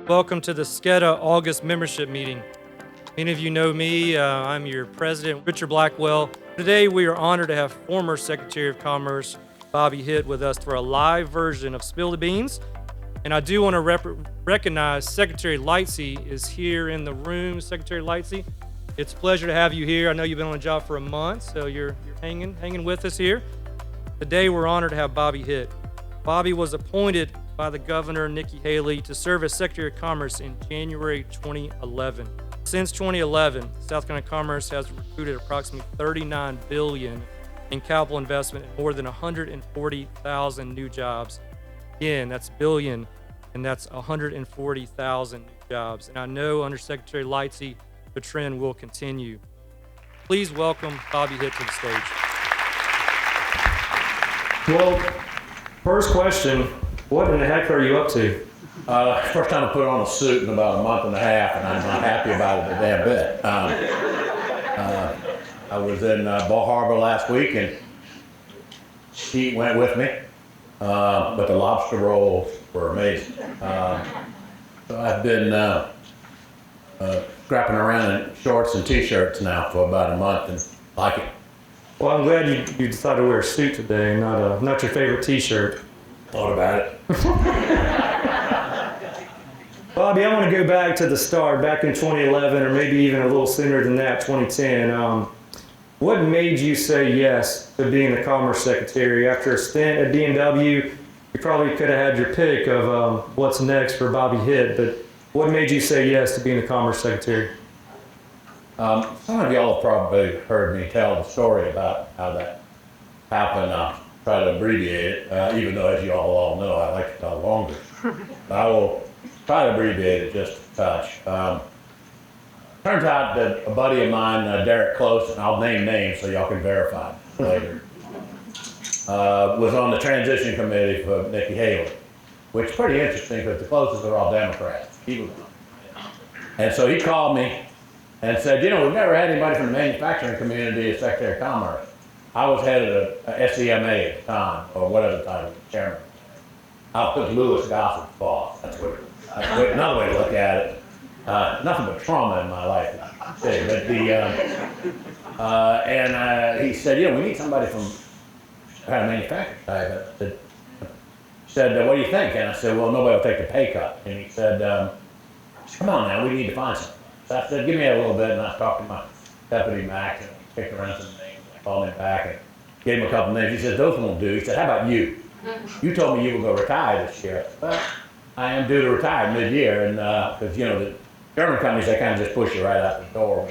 Welcome to the SCETA August membership meeting. Many of you know me. I'm your president, Richard Blackwell. Today, we are honored to have former Secretary of Commerce Bobby Hitt with us for a live version of Spill the Beans. And I do want to recognize Secretary Lightsey is here in the room. Secretary Lightsey, it's a pleasure to have you here. I know you've been on the job for a month, so you're hanging with us here. Today, we're honored to have Bobby Hitt. Bobby was appointed by the Governor, Nikki Haley, to serve as Secretary of Commerce in January 2011. Since 2011, South Carolina Commerce has recruited approximately $39 billion in capital investment and more than 140,000 new jobs. Again, that's billion, and that's 140,000 new jobs. And I know under Secretary Lightsey, the trend will continue. Please welcome Bobby Hitt to the stage. Well, first question, what in the heck are you up to? First time I put on a suit in about a month and a half, and I'm not happy about it a damn bit. I was in Bal Harbor last week, and Pete went with me, but the lobster rolls were amazing. So I've been scrapping around in shorts and t-shirts now for about a month, and like it. Well, I'm glad you decided to wear a suit today, not your favorite t-shirt. Thought about it. Bobby, I want to go back to the start, back in 2011, or maybe even a little sooner than that, 2010. What made you say yes to being the Commerce Secretary? After a stint at B&W, you probably could have had your pick of what's next for Bobby Hitt, but what made you say yes to being the Commerce Secretary? Some of y'all have probably heard me tell the story about how that happened. I'll try to abbreviate it, even though, as you all know, I like to talk longer. I will try to abbreviate it just a touch. Turns out that a buddy of mine, Derek Close, and I'll name names so y'all can verify later, was on the transition committee for Nikki Haley, which is pretty interesting because the Closes are all Democrats. And so he called me and said, we've never had anybody from the manufacturing community as Secretary of Commerce. I was head of the SEMA at the time, or whatever the title, chairman. I was Louis Gossip's boss. That's another way to look at it. Nothing but trauma in my life. But he said, we need somebody from kind of manufacturing type. He said, what do you think? And I said, well, nobody will take the pay cut. And he said, come on now, we need to find something. So I said, give me a little bit, and I talked to my deputy Max and picked around some names. I called him back and gave him a couple names. He said, those won't do. He said, how about you? You told me you were going to retire this year. Well, I am due to retire mid-year, and because the German companies, they kind of just push you right out the door.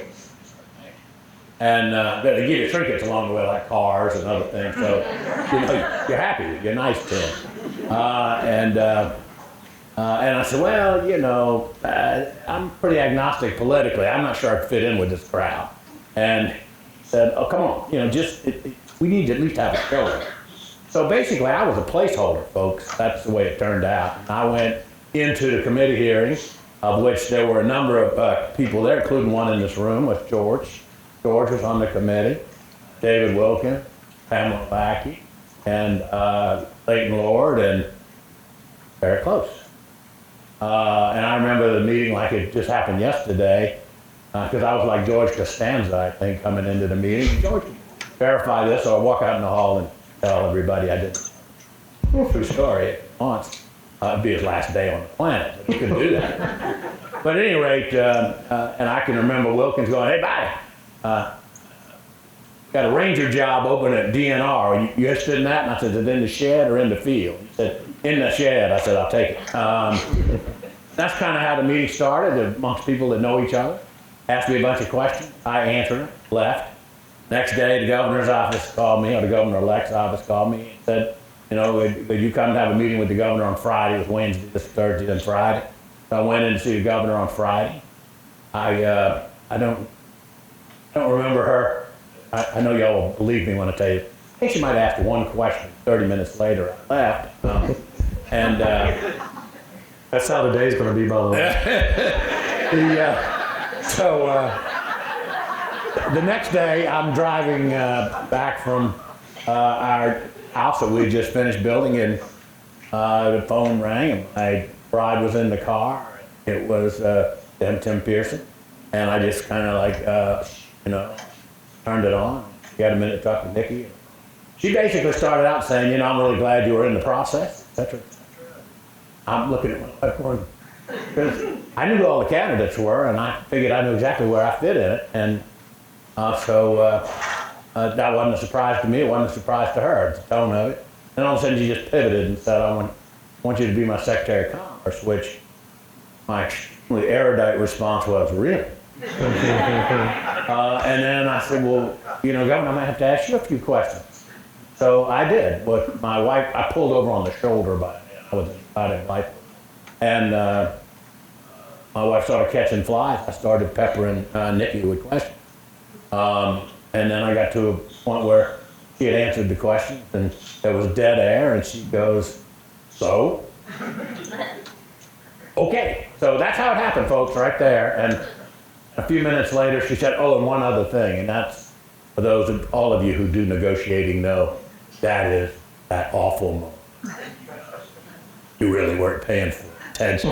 And they give you trinkets along the way, like cars and other things. So you're happy, you're nice to them. And I said, well, I'm pretty agnostic politically. I'm not sure I fit in with this crowd. And he said, oh, come on, we need to at least have a show. So basically, I was a placeholder, folks. That's the way it turned out. I went into the committee hearings, of which there were a number of people there, including one in this room with George. George was on the committee, David Wilkin, Pamela Lackey, and Leighton Lord, and very close. And I remember the meeting like it just happened yesterday, because I was like George Costanza, I think, coming into the meeting. George, verify this, or I'll walk out in the hall and tell everybody I did. True story. Once. It'd be his last day on the planet. He couldn't do that. But at any rate, and I can remember Wilkins going, hey, Bobby, got a ranger job open at DNR. Are you interested in that? And I said, is it in the shed or in the field? He said, in the shed. I said, I'll take it. That's kind of how the meeting started, amongst people that know each other. Asked me a bunch of questions. I answered them, left. Next day, the governor's office called me, or the governor-elect's office called me and said, would you come and have a meeting with the governor on Friday? It was Wednesday, this Thursday, and Friday. So I went in to see the governor on Friday. I don't remember her. I know y'all will believe me when I tell you. I think she might have asked one question. 30 minutes later, I left. And that's how the day's going to be, by the way. The next day, I'm driving back from our house that we just finished building, and the phone rang, and my bride was in the car. it was them, Tim Pearson, and I just kind of like, turned it on. Got a minute to talk to Nikki. She basically started out saying, I'm really glad you were in the process, etc. I'm looking at my wife going, because I knew who all the candidates were, and I figured I knew exactly where I fit in it, and so that wasn't a surprise to me. It wasn't a surprise to her, the tone of it. And all of a sudden, she just pivoted and said, I want you to be my Secretary of Commerce, which my extremely erudite response was, really? And then I said, well, Governor, I might have to ask you a few questions. So I did. With my wife, I pulled over on the shoulder by then. I was out in life. And my wife started catching flies. I started peppering Nikki with questions. And then I got to a point where she had answered the questions, and there was dead air, and she goes, so? Okay. So that's how it happened, folks, right there. And a few minutes later, she said, oh, and one other thing, and that's, for all of you who do negotiating know, that is that awful moment. You really weren't paying for attention.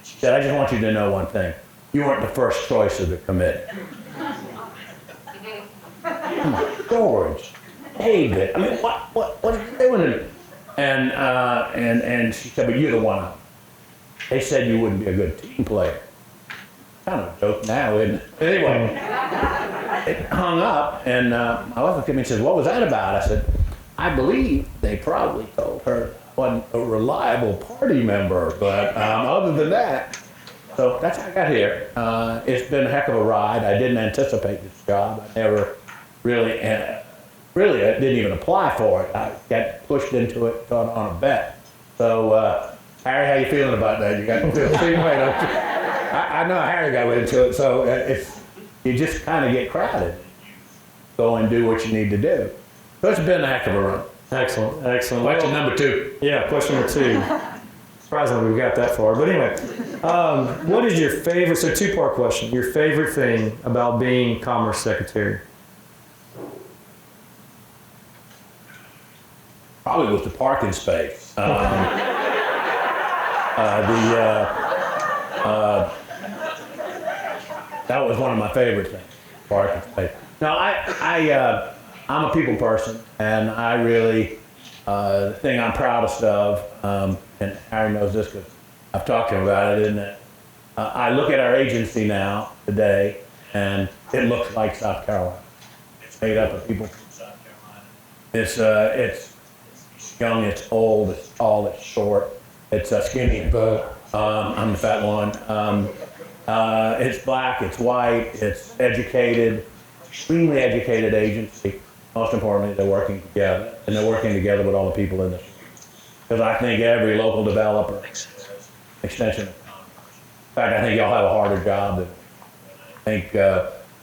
She said, I just want you to know one thing. You weren't the first choice of the committee. George, David, I mean, what are you doing? And she said, but you're the one. They said you wouldn't be a good team player. Kind of a joke now, isn't it? Anyway, it hung up, and my wife looked at me and said, what was that about? I said, I believe they probably told her I wasn't a reliable party member, but other than that, so that's how I got here. It's been a heck of a ride. I didn't anticipate this job. I never really, I didn't even apply for it. I got pushed into it on a bet. So, Harry, how you feeling about that? You got to feel the same way, don't you? I know Harry got into it, so you just kind of get crowded. Go and do what you need to do. So it's been a heck of a run. Excellent. Question number 2. Yeah, question number 2. Surprisingly, we got that far. But anyway, what is your favorite, so 2-part question, your favorite thing about being Commerce Secretary? Probably was the parking space. That was one of my favorite things, parking space. Now, I'm a people person, and I really, the thing I'm proudest of, and Harry knows this because I've talked to him about it, isn't it? I look at our agency now, today, and it looks like South Carolina. It's made up of people from South Carolina. It's young, it's old, it's tall, it's short, it's skinny and buff. I'm the fat one. It's black, it's white, it's educated, extremely educated agency. Most importantly, they're working together, and they're working together with all the people in this. Because I think every local developer, extension of commerce. In fact, I think y'all have a harder job than I think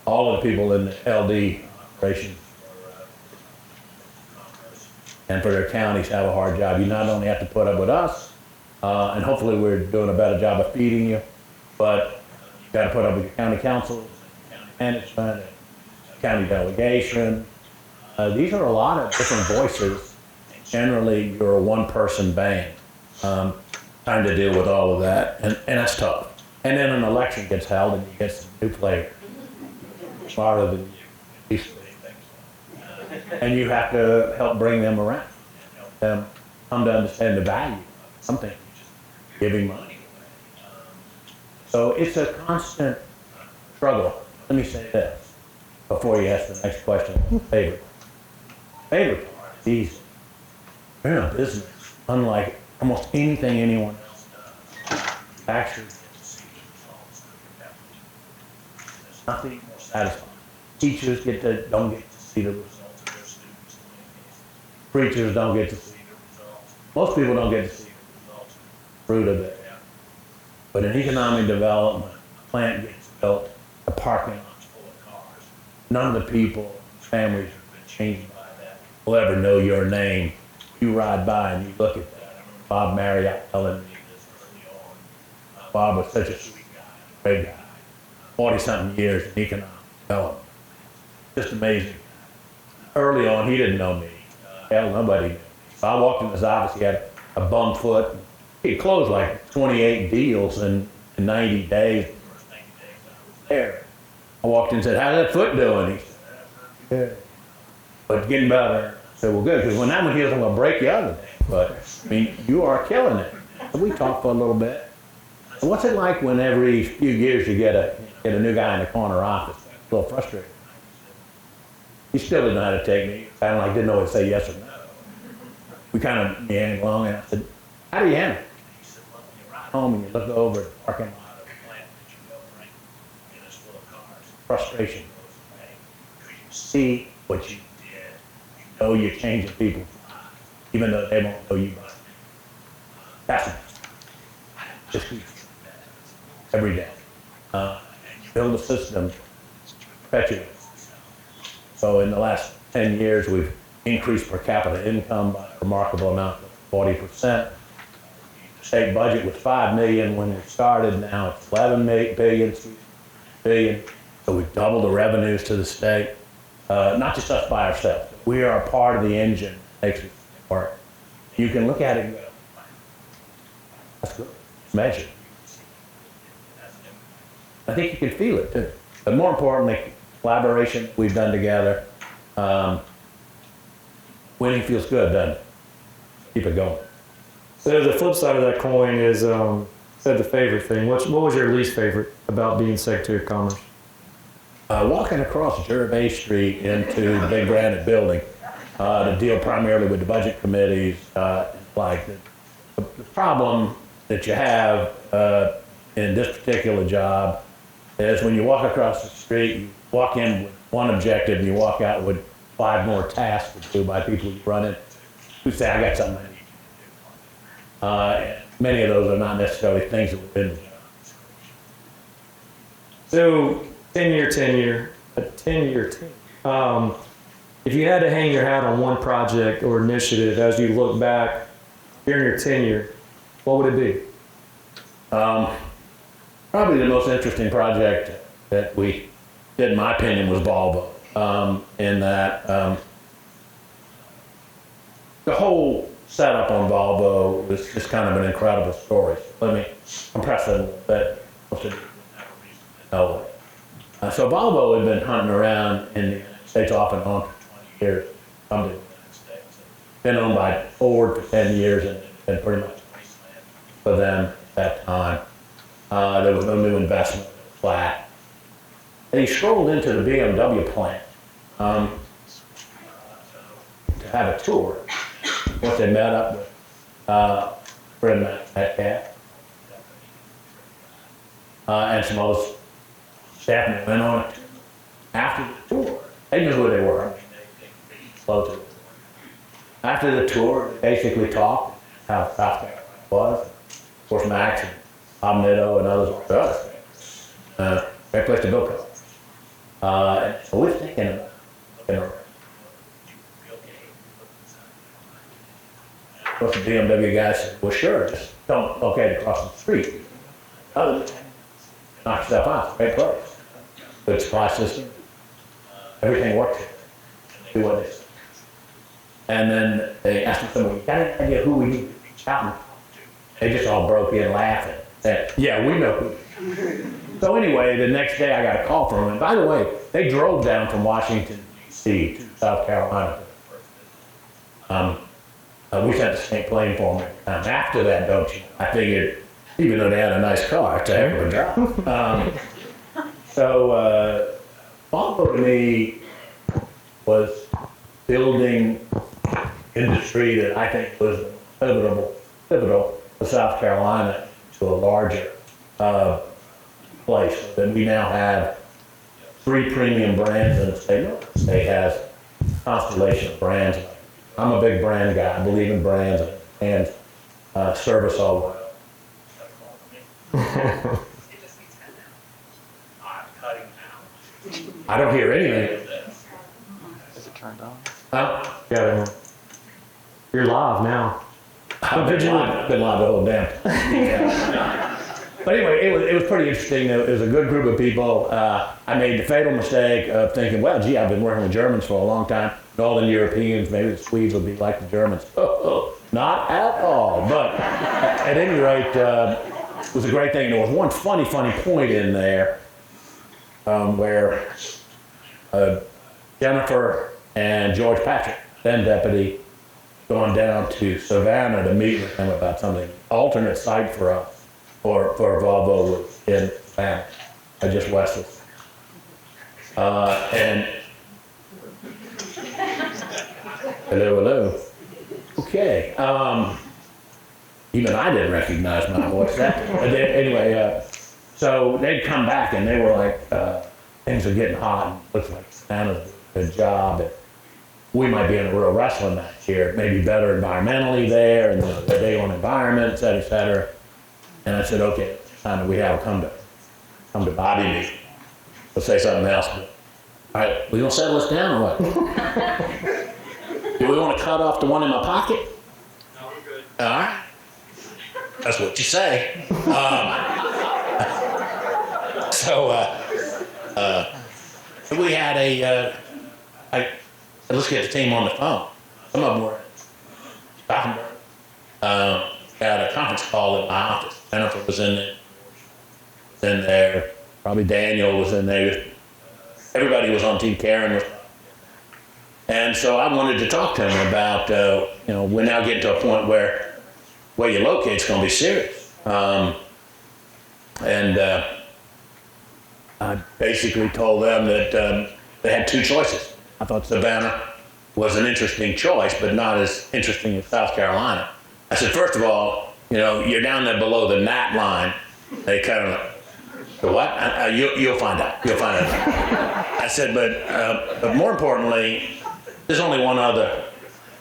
all of the people in the LD operation and for their counties have a hard job. You not only have to put up with us, and hopefully we're doing a better job of feeding you, but you got to put up with your county council, county management, county delegation. These are a lot of different voices. Generally, you're a one-person band trying to deal with all of that, and that's tough. And then an election gets held, and you get some new players, smarter than you. And you have to help bring them around, help them come to understand the value of something, giving money. So it's a constant struggle. Let me say this before you ask the next question. Favorite part is easy. We're in a business unlike almost anything anyone else does. Actually, there's nothing more satisfying. Teachers don't get to see the results of their students. Preachers don't get to see the results. Most people don't get to see the results. Fruit of it. But in economic development, a plant gets built, a parking lot's full of cars. None of the people, families have been changed by that, will ever know your name. You ride by and you look at that. I remember Bob Marriott telling me this early on. Bob was such a sweet guy, great guy. 40-something years in economic development. Just amazing. Early on, he didn't know me. Hell, nobody knew me. So I walked in his office, he had a bum foot. he closed like 28 deals in 90 days. There. I walked in and said, how's that foot doing? He said, good. But getting better. I said, well, good, because when that one heals, I'm going to break the other thing. But, I mean, you are killing it. And we talked for a little bit. And what's it like when every few years you get a new guy in the corner office? A little frustrating. He still didn't know how to take me. Kind of like didn't know what to say yes or no. We kind of meandered along, and I said, how do you handle it? He said, well, when you're home and you look over at the parking lot of the plant that you go bring, and it's full of cars. Frustration goes away. Because you see what you did. You know you're changing people's lives, even though they won't know you. That's it. Just keep every day. Build a system to perpetuate. So in the last 10 years, we've increased per capita income by a remarkable amount, 40%. The state budget was $5 million when we started. Now it's $11 billion. So we've doubled the revenues to the state. Not just us by ourselves. We are a part of the engine that makes it work. You can look at it and go, that's good. It's measured. I think you can feel it too. But more importantly, collaboration we've done together. Winning feels good, doesn't it? Keep it going. So the flip side of that coin is, said the favorite thing. What was your least favorite about being Secretary of Commerce? Walking across Gervais Street into the big granite building to deal primarily with the budget committees, like the problem that you have in this particular job is when you walk across the street, you walk in with one objective and you walk out with 5 more tasks to do by people you run into who say, I got something I need. Many of those are not necessarily things that were in the job. So, 10-year tenure. If you had to hang your hat on one project or initiative as you look back during your tenure, what would it be? Probably the most interesting project that we did, in my opinion, was Volvo. In that the whole setup on Volvo was just kind of an incredible story. Let me compress it a little bit. So Volvo had been hunting around in the United States off and on for 20 years. Been owned by Ford for 10 years and been pretty much for them at that time. There was no new investment, flat. And he strolled into the BMW plant to have a tour. Once they met up with Fred Metcalf and some other staff that went on it after the tour. They knew who they were. Close to it. After the tour, they basically talked how South Carolina was. Of course, Max and Bob Nitto and others were us. Great place to build cars. So we're thinking about of course, the BMW guy said, well, sure, just don't locate across the street. Other than that, knock yourself out. Great place. Good supply system. Everything works here. Do what they say. And then they asked me, somebody, you got any idea who we need to reach out to? They just all broke in laughing. Said, yeah, we know who. So anyway, the next day I got a call from them. And by the way, they drove down from Washington, D.C. to South Carolina. We sent the same plane for them. After that, don't you? I figured, even though they had a nice car, it's a heck of a job. So Volvo to me was building industry that I think was pivotal for South Carolina to a larger place. Then we now have 3 premium brands in the state. The state has a constellation of brands. I'm a big brand guy. I believe in brands and service all the way. I don't hear anything. Is it turned on? Huh? Yeah, you're live now. I've been live the whole damn time. But anyway, it was pretty interesting. It was a good group of people. I made the fatal mistake of thinking, well, gee, I've been working with Germans for a long time. Northern Europeans, maybe the Swedes will be like the Germans. No, Not at all. But at any rate, it was a great thing. And there was one funny point in there where Jennifer and George Patrick, then deputy, gone down to Savannah to meet with him about something. Alternate site for us, for Volvo was in Savannah, just west of. And hello. Okay. Even I didn't recognize my voice. Anyway, so they'd come back and they were like, things are getting hot and looks like Savannah's doing a good job. And we might be in a real wrestling match here, maybe better environmentally there, and the day on environment, et cetera, et cetera. And I said, okay, it's time that we have come to Bobby meeting. Let's say something else. But, all right, we gonna settle this down or what? Do we want to cut off the one in my pocket? No, we're good. All right. That's what you say. So we had let's get the team on the phone. Some of them were in Stauffenberg. Had a conference call at my office. Jennifer was in there. Probably Daniel was in there. Everybody was on team. Karen was. And so I wanted to talk to him about, we're now getting to a point where you locate's going to be serious. I basically told them that they had two choices. I thought Savannah was an interesting choice, but not as interesting as South Carolina. I said, first of all, you're down there below the gnat line. They kind of, the what? You'll find out. I said, but more importantly, there's only one other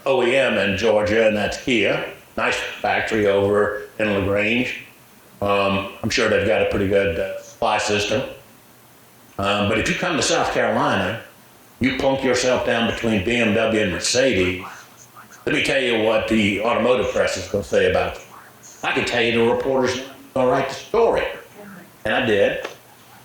OEM in Georgia, and that's Kia. Nice factory over in LaGrange. I'm sure they've got a pretty good supply system. But if you come to South Carolina, you plunk yourself down between BMW and Mercedes. Let me tell you what the automotive press is going to say about you. I can tell you the reporter's going to write the story. And I did.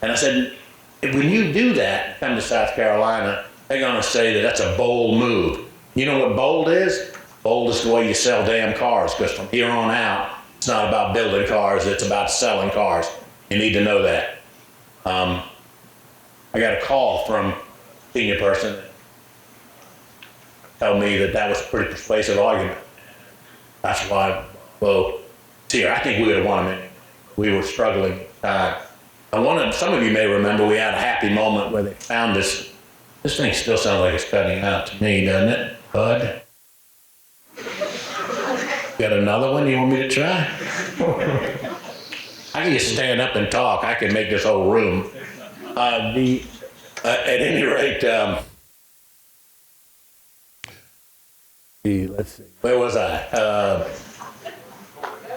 And I said, when you do that, come to South Carolina, they're going to say that that's a bold move. You know what bold is? Bold is the way you sell damn cars, because from here on out, it's not about building cars, it's about selling cars. You need to know that. I got a call from a senior person that told me that was a pretty persuasive argument. That's why, I think we would have won them anyway. We were struggling at the time. Some of you may remember we had a happy moment where they found this. This thing still sounds like it's cutting out to me, doesn't it, bud? Got another one you want me to try? I can just stand up and talk. I can make this whole room. At any rate, let's see. Where was I?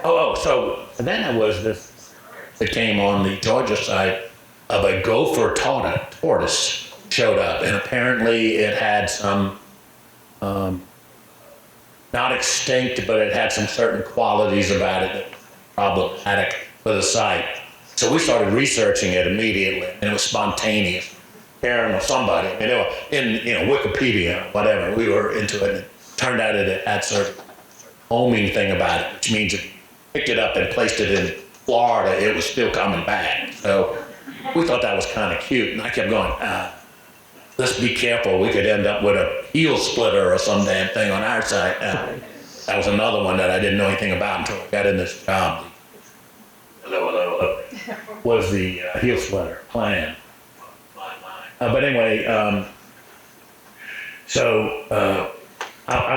So then there was this that came on the Georgia side of a gopher tortoise showed up, and apparently it had some, not extinct, but it had some certain qualities about it that were problematic for the site. So we started researching it immediately, and it was spontaneous. Karen or somebody, in Wikipedia, whatever, we were into it. And it turned out it had certain homing thing about it, which means if you picked it up and placed it in Florida, it was still coming back. So we thought that was kind of cute, and I kept going, let's be careful, we could end up with a heel splitter or some damn thing on our side. That was another one that I didn't know anything about until I got in this job. Was the heel splitter plan. But anyway, I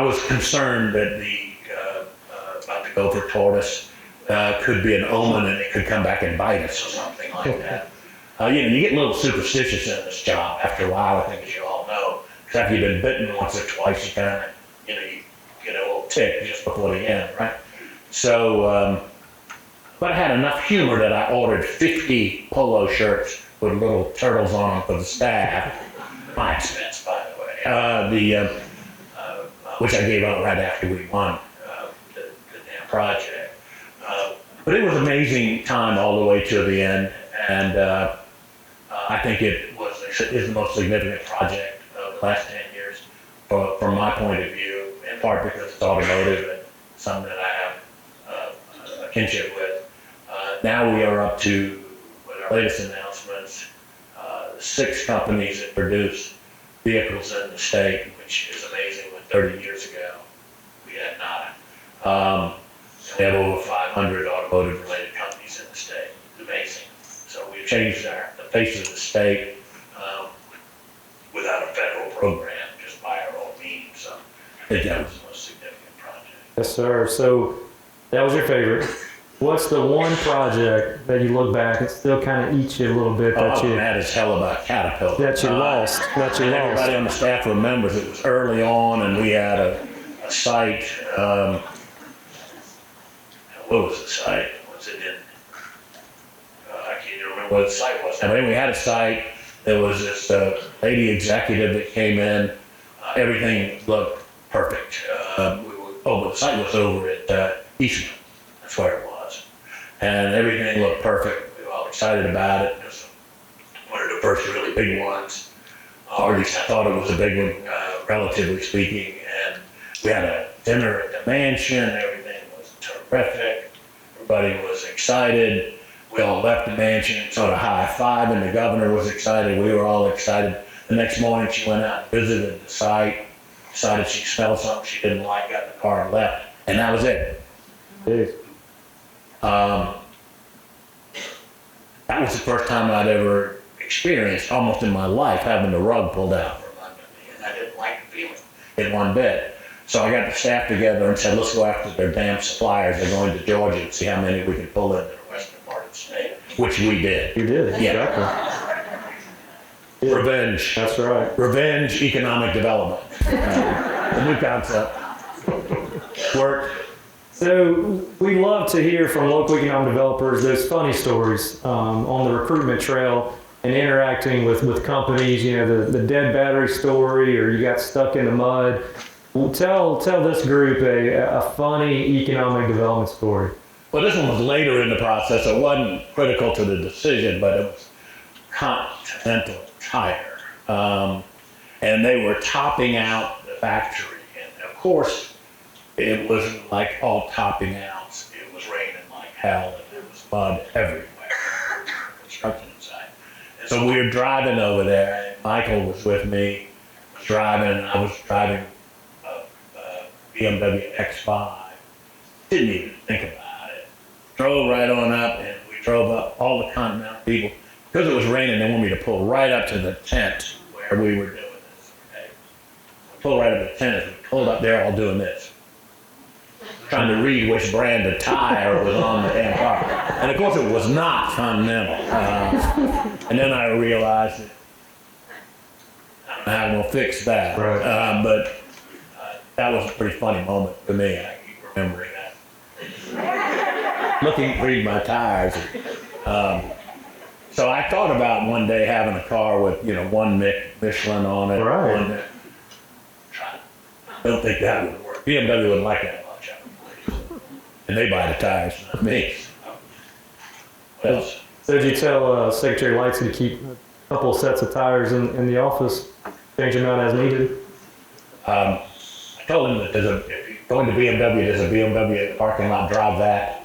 was concerned that about the gopher tortoise could be an omen and it could come back and bite us or something like that. You get a little superstitious in this job after a while, I think, as you all know. Because after you've been bitten once or twice, you kind of, you get a little tick just before the end, right? So, but I had enough humor that I ordered 50 polo shirts with little turtles on them for the staff. My expense, by the way. Which I gave up right after we won the damn project. But it was an amazing time all the way to the end, and I think it is the most significant project of the last 10 years from my point of view, in part because it's automotive, some that I have a kinship with. Now we are up to, with our latest announcements, 6 companies that produce vehicles in the state, which is amazing. When 30 years ago, we had nada. We have over 500 automotive-related companies in the state. It's amazing. So we've changed the face of the state without a federal program, just by our own means. So I think that was the most significant project. Yes, sir. So that was your favorite. What's the one project that you look back and still kind of eats you a little bit Oh, mad as hell about Caterpillar. that you lost? That you lost. Everybody on the staff remembers it was early on, and we had a site. What was the site? Was it in? I can't even remember what the site was. I mean, we had a site. There was this lady executive that came in. Everything looked perfect. But the site was over at Eastman. That's where it was. And everything looked perfect. We were all excited about it. It was one of the first really big ones. Or at least I thought it was a big one, relatively speaking. And we had a dinner at the mansion. Everything was terrific. Everybody was excited. We all left the mansion, sort of high-five, and the governor was excited. We were all excited. The next morning, she went out and visited the site, decided she smelled something she didn't like, got in the car and left. And that was it. Jeez. That was the first time I'd ever experienced, almost in my life, having the rug pulled out from under me. And I didn't like the feeling in one bit. So I got the staff together and said, let's go after their damn suppliers. They're going to Georgia and see how many we can pull into the western part of the state, which we did. You did. Yeah. Exactly. Revenge. That's right. Revenge economic development. The new concept. Worked. So we love to hear from local economic developers those funny stories on the recruitment trail and interacting with companies. You know, the dead battery story, or you got stuck in the mud. Well, tell this group a funny economic development story. Well, this one was later in the process. It wasn't critical to the decision, but it was Continental Tire. And they were topping out the factory. And of course, it wasn't like all topping outs. It was raining like hell, and there was mud everywhere. Construction site. And so we were driving over there, and Michael was with me, I was driving BMW X5. Didn't even think about it. Drove right on up, and we drove up. All the Continental people, because it was raining, they wanted me to pull right up to the tent where we were doing this. Okay, we pulled right up to the tent as we pulled up there, all doing this, trying to read which brand of tire was on the damn car, and of course it was not Continental. And then I realized that I don't know how I'm gonna fix that. Right. But that was a pretty funny moment for me. I keep remembering that. Read my tires. So I thought about one day having a car with, one Michelin on it. Right. One, I don't think that would work. BMW wouldn't like that much. And they buy the tires, not me. What else? So did you tell Secretary Lightsey to keep a couple of sets of tires in the office, change them out as needed? I told him that if you're going to BMW, there's a BMW in the parking lot, drive that.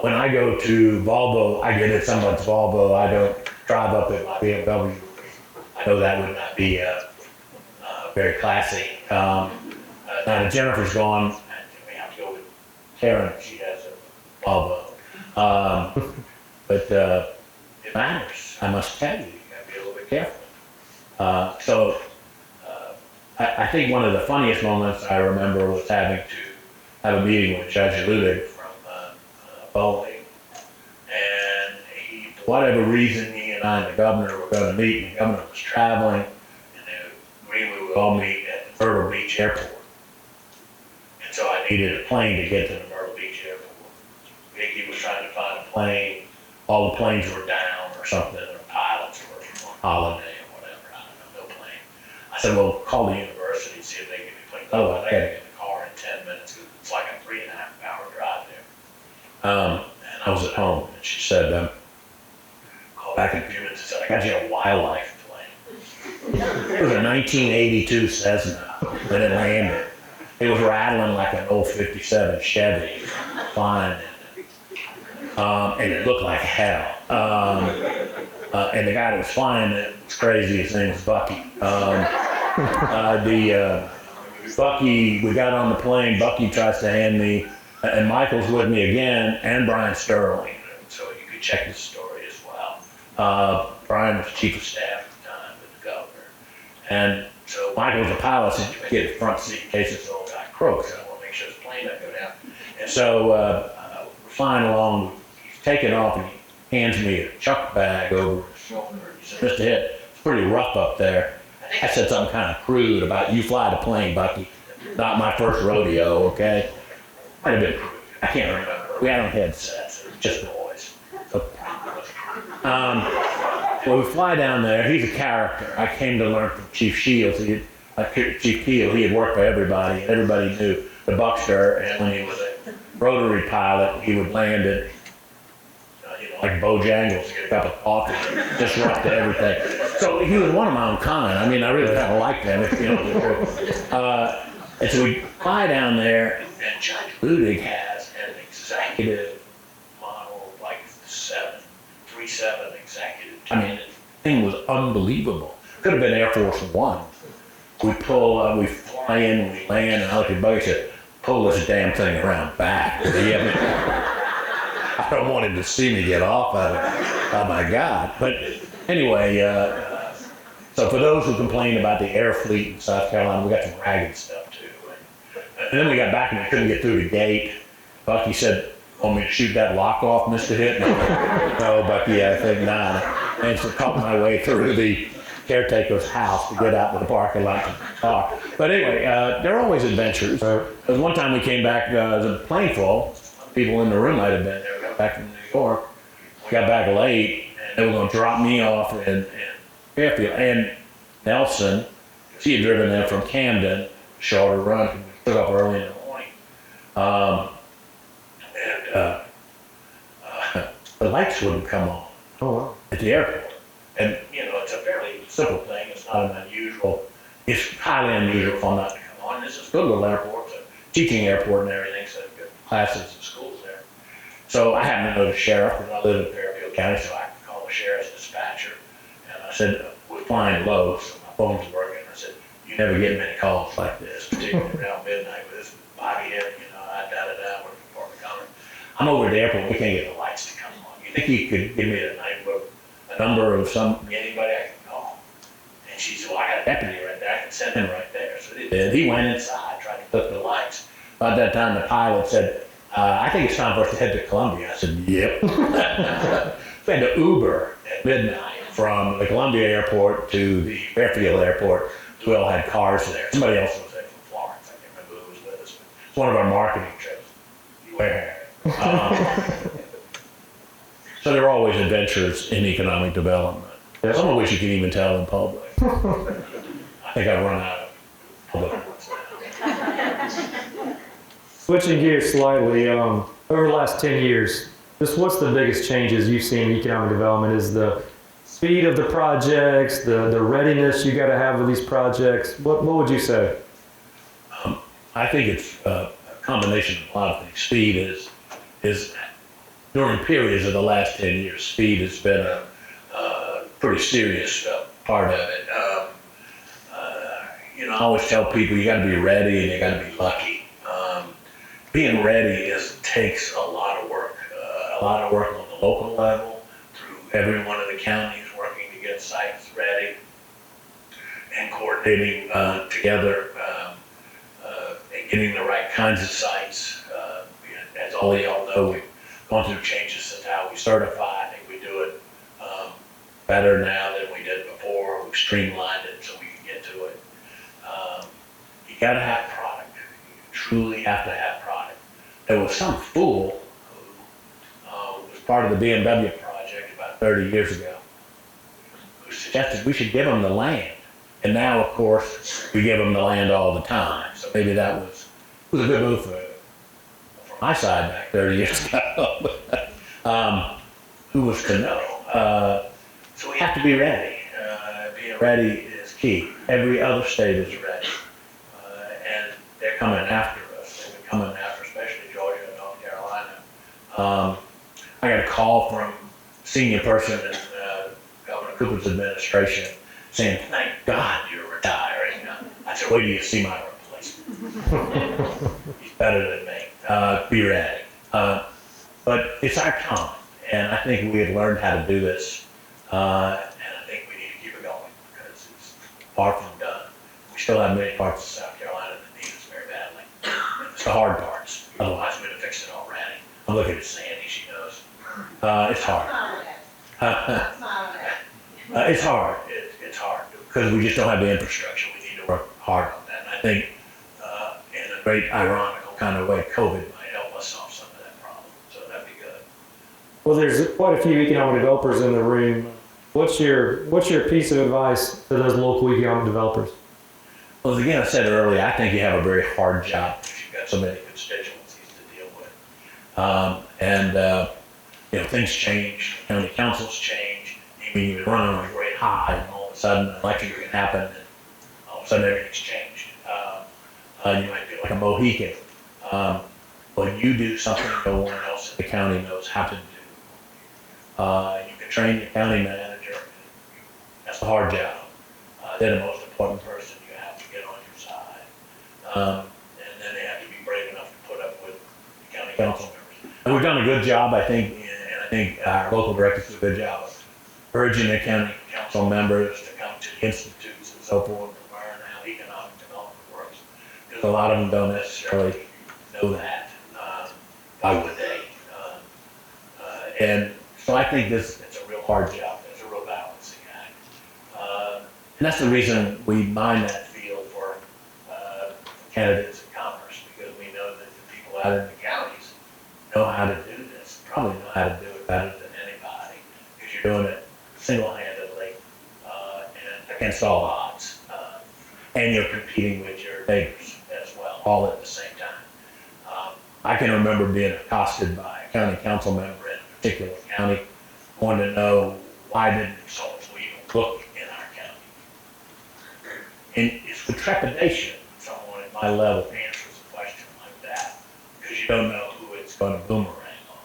When I go to Volvo, I get in someone's Volvo. I don't drive up in my BMW. I know that would not be very classy. Now that Jennifer's gone, we have to go with Karen. She has a Volvo. But it matters. I must tell you, you got to be a little bit careful. So I think one of the funniest moments I remember was having to have a meeting with Judge Ludig from Bowling. And for whatever reason, he and I and the governor were going to meet, and the governor was traveling, and they agreed we would all meet at the Myrtle Beach Airport. And so I needed a plane to get to the Myrtle Beach Airport. Vicky was trying to find a plane. All the planes were down or something, or pilots were on holiday or whatever. I don't know, no plane. I said, well, call the university and see if they give me a plane. Otherwise, I got to get in the car in 10 minutes because it's like a 3.5-hour drive there. And I was at home, and she said, call back in a few minutes and said, I got you a wildlife plane. It was a 1982 Cessna that it landed. It was rattling like an old 57 Chevy flying. And it looked like hell. And the guy that was flying it was crazy. His name was Bucky. Bucky, we got on the plane. Bucky tries to hand me, and Michael's with me again, and Brian Sterling. So you could check his story as well. Brian was chief of staff at the time with the governor. And so Michael was a pilot, so you get the front seat in case this old guy croaks. I want to make sure his plane doesn't go down. And so we're flying along. He's taking off, and he hands me a chuck bag over his shoulder. He said, Mr. Hitt, it's pretty rough up there. I said something kind of crude about, you fly the plane, Bucky. Not my first rodeo, okay? Might have been crude. I can't remember. We had on headsets. It was just boys. So, well, we fly down there. He's a character. I came to learn from Chief Shields. Chief Keel, he had worked for everybody. Everybody knew the Buckster. And when he was a rotary pilot, he would land it, like Bojangles, get a cup of coffee, disrupt everything. So he was one of my own kind. I mean, I really kind of liked him. And so we fly down there, and Judge Ludig has an executive model, like 737 executive. I mean, the thing was unbelievable. Could have been Air Force One. We fly in, we land, and I looked at Buddy and said, pull this damn thing around back. I don't want him to see me get off of it. Oh my God. But anyway, so for those who complained about the air fleet in South Carolina, we got some ragged stuff too. And then we got back and we couldn't get through the gate. Bucky said, want me to shoot that lock off, Mr. Hitt? No, Bucky, I think not. And so I caught my way through the caretaker's house to get out to the parking lot to talk. But anyway, there are always adventures. There was one time we came back, the plane full. People in the room might have been there. We got back from New York. We got back late, and they were going to drop me off in Fairfield. And Nelson, she had driven them from Camden, shorter run, because we took off early in the morning. The lights wouldn't come on at the airport. And, it's a fairly simple thing. It's not an unusual. It's highly unusual for them not to come on. This is a good little airport. It's a teaching airport and everything, so good classes and schools there. So I happen to know the sheriff, because I live in Fairfield County, so I could call the sheriff's dispatcher. And I said, we're flying low, so my phone's working. I said, you never get many calls like this, particularly around midnight with this Bobby Hitt, we're from Fort McConnell. I'm over at the airport, we can't get the lights to come on. You think you could give me a number of anybody I can call? And she said, well, I got a deputy right there, I can send him right there. So he went inside, tried to clip the lights. About that time, the pilot said, I think it's time for us to head to Columbia. I said, yep. We had to Uber at midnight from the Columbia airport to the Fairfield airport. We all had cars there. Somebody else was there from Florence. I can't remember who was with us. But it's one of our marketing trips. Beware. So there are always adventures in economic development. Some of which you can even tell in public. I think I've run out of public ones now. Switching gears slightly, over the last 10 years, just what's the biggest changes you've seen in economic development? Is the speed of the projects, the readiness you got to have with these projects? What would you say? I think it's a combination of a lot of things. Speed is during periods of the last 10 years, speed has been a pretty serious part of it. I always tell people you got to be ready and you got to be lucky. Being ready takes a lot of work on the local level, through every one of the counties working to get sites ready and coordinating together and getting the right kinds of sites. As all of y'all know, we've gone through changes in how we certify. I think we do it better now than we did before. We've streamlined it so we can get to it. You got to have product. You truly have to have product. There was some fool who was part of the BMW project about 30 years ago who suggested we should give them the land. And now, of course, we give them the land all the time. So maybe that was a good move for my side back 30 years ago. Who was to know? So we have to be ready. Being ready is key. Every other state is ready. And they're coming out. call from senior person in Governor Cooper's administration saying, "Thank God you're retiring." I said, "Wait till you see my replacement. He's better than me. Be ready." But it's our time, and I think we have learned how to do this, and I think we need to keep it going because it's far from done. We still have many parts of South Carolina that need us very badly. It's the hard parts. Otherwise, we'd have fixed it already. I'm looking at Sandy; she knows. It's hard. It's hard. It's hard because we just don't have the infrastructure. We need to work hard on that. And I think, in a great ironical kind of way, COVID might help us solve some of that problem. So that'd be good. Well, there's quite a few economic developers in the room. What's your piece of advice to those local economic developers? Well, again, I said earlier, I think you have a very hard job because you've got so many constituencies to deal with. Things change, county councils change. I mean, you're running on a great high, and all of a sudden, an election can happen, and all of a sudden, everything's changed. You might feel like a Mohican. When you do something no one else in the county knows how to do, you can train your county manager. That's the hard job. They're the most important person you have to get on your side. And then they have to be brave enough to put up with the county council members. And we've done a good job, I think, and I think our local directors do a good job of urging the county council members to come to institutes and so forth to learn how economic development works. Because a lot of them don't necessarily know that. Why would they? And so I think it's a real hard job. It's a real balancing act. And that's the reason we mine that field for candidates in commerce, because we know that the people out in the counties know how to do this, probably know how to do it better than anybody, because you're doing it single-handedly and against all odds. And you're competing with your neighbors as well, all at the same time. I can remember being accosted by a county council member in a particular county, wanting to know why didn't so-and-so even cook in our county. And it's with trepidation someone at my level answers a question like that, because you don't know who it's going to boomerang on.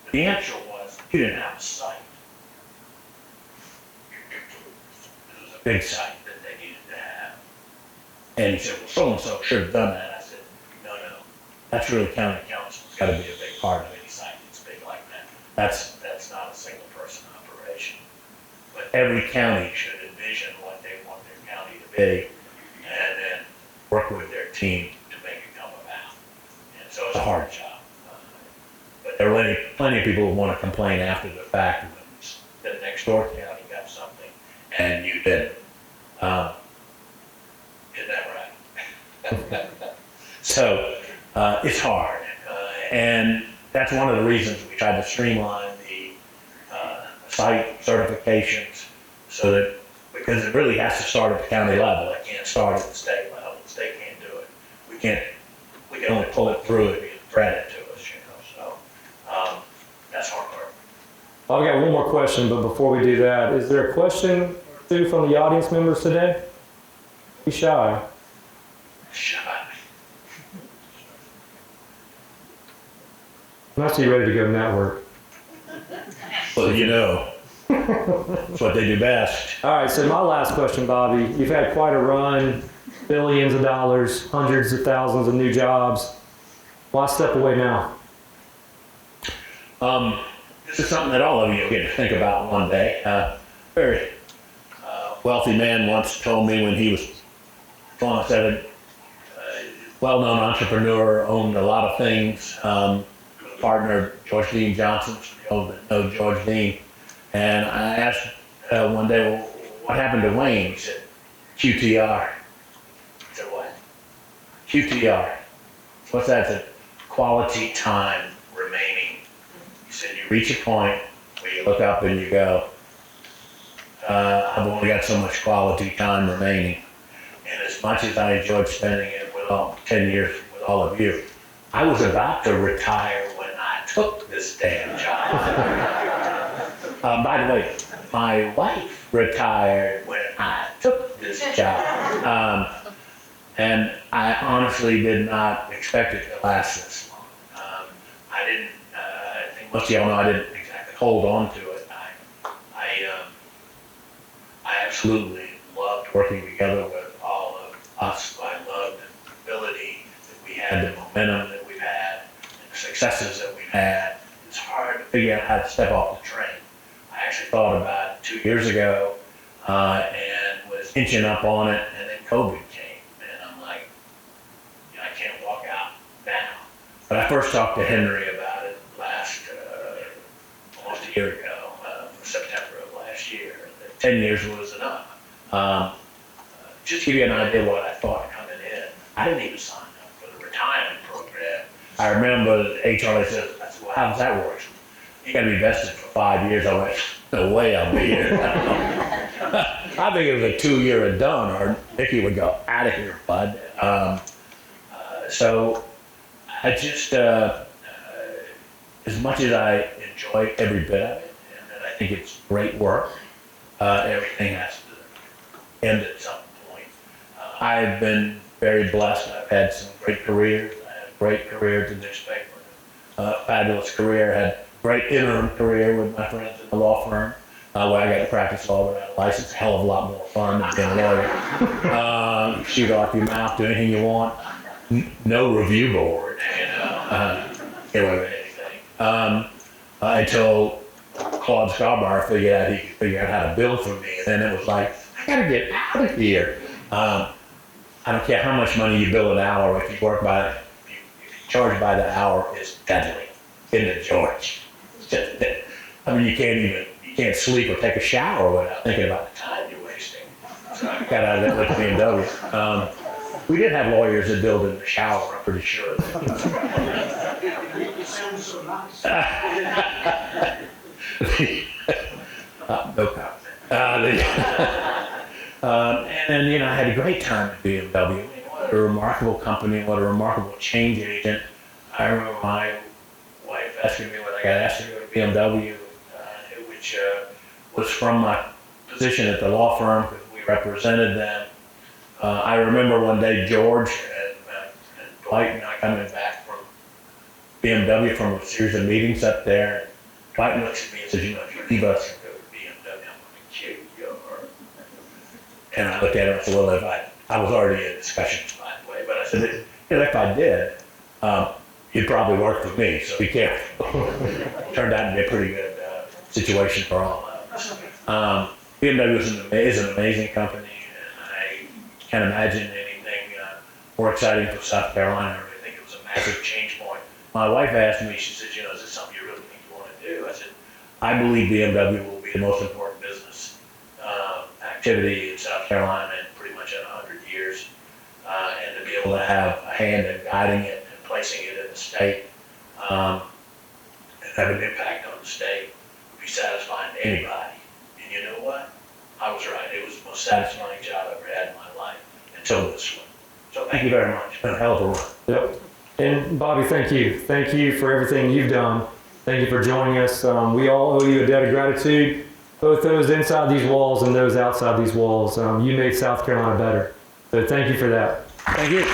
But the answer was, you didn't have a site. It was a big site that they needed to have. And he said, well, so-and-so should have done that. I said, no. That's really county council. It's got to be a big part of any site that's big like that. That's not a single person operation. But every county should envision what they want their county to be and then work with their team to make it come about. And so it's a hard job. But there are plenty of people who want to complain after the fact when the next door county got something and you didn't. Isn't that right? So it's hard. And that's one of the reasons we tried to streamline the site certifications so that, because it really has to start at the county level. It can't start at the state level. The state can't do it. We can only pull it through if you thread it to us, So that's hard work. I've got one more question, but before we do that, is there a question or two from the audience members today? Be shy. I'm actually ready to go network. Well, that's what they do best. All right, so my last question, Bobby. You've had quite a run, billions of dollars, hundreds of thousands of new jobs. Why step away now? This is something that all of you get to think about one day. Very wealthy man once told me when he was 27, well-known entrepreneur, owned a lot of things. Partner George Dean Johnson, know George Dean, and I asked one day, well, what happened to Wayne? He said, QTR. I said, what? QTR. What's that? He said, quality time remaining. He said, you reach a point where you look up and you go, I've only got so much quality time remaining. And as much as I enjoyed spending it with 10 years with all of you, I was about to retire when I took this damn job. By the way, my wife retired when I took this job. And I honestly did not expect it to last this long. I think most of y'all know I didn't hold on to it. I absolutely loved working together with all of us. I loved the ability that we had, the momentum that we've had, and the successes that we've had. It's hard to figure out how to step off the train. I actually thought about it 2 years ago and was inching up on it, and then COVID came, and I'm like, I can't walk out now. But I first talked to Henry about it almost a year ago, September of last year. 10 years was enough. Just to give you an idea of what I thought coming in, I didn't even sign up for the retirement program. I remember the HR said, I said, well, how does that work? You got to be vested for 5 years. I went, no way I'll be here. I think it was a 2-year and done, or Nikki would go out of here, bud. So I just, as much as I enjoy every bit of it, and I think it's great work, everything has to end at some point. I've been very blessed. I've had some great careers. I had a great career to newspaper, fabulous career. Had a great interim career with my friends in the law firm, where I got to practice law without a license. A hell of a lot more fun than being a lawyer. Shoot off your mouth, do anything you want. No review board, get away with anything. Until Claude Scarborough he could figure out how to bill for me, and then it was like, I gotta get out of here. I don't care how much money you bill an hour. If you work if you charge by the hour, it's deadly. Isn't it, George? It's just, I mean, you can't sleep or take a shower without thinking about the time you're wasting. So I got out of that with BMW. We did have lawyers that billed in the shower, I'm pretty sure. It sounds so nice. No comment. And I had a great time at BMW. What a remarkable company, what a remarkable change agent. I remember my wife asking me when I got asked to go to BMW, which was from my position at the law firm, because we represented them. I remember one day George and Dwight and I coming back from BMW from a series of meetings up there. Dwight looks at me and says, if you leave us and go to BMW, I'm going to kill you. And I looked at him and said, well, if I was already in discussions, by the way, but I said, if I did, you'd probably work for me, so be careful. Turned out to be a pretty good situation for all of us. BMW is an amazing company, and I can't imagine anything more exciting for South Carolina. I think it was a massive change point. My wife asked me, she said, is this something you really think you want to do? I said, I believe BMW will be the most important business activity in South Carolina in pretty much 100 years. And to be able to have a hand in guiding it and placing it in the state and have an impact on the state would be satisfying to anybody. And you know what? I was right. It was the most satisfying job I've ever had in my life until this one. So thank you very much. It's been a hell of a run. Yep. And Bobby, thank you. Thank you for everything you've done. Thank you for joining us. We all owe you a debt of gratitude, both those inside these walls and those outside these walls. You made South Carolina better. So thank you for that. Thank you.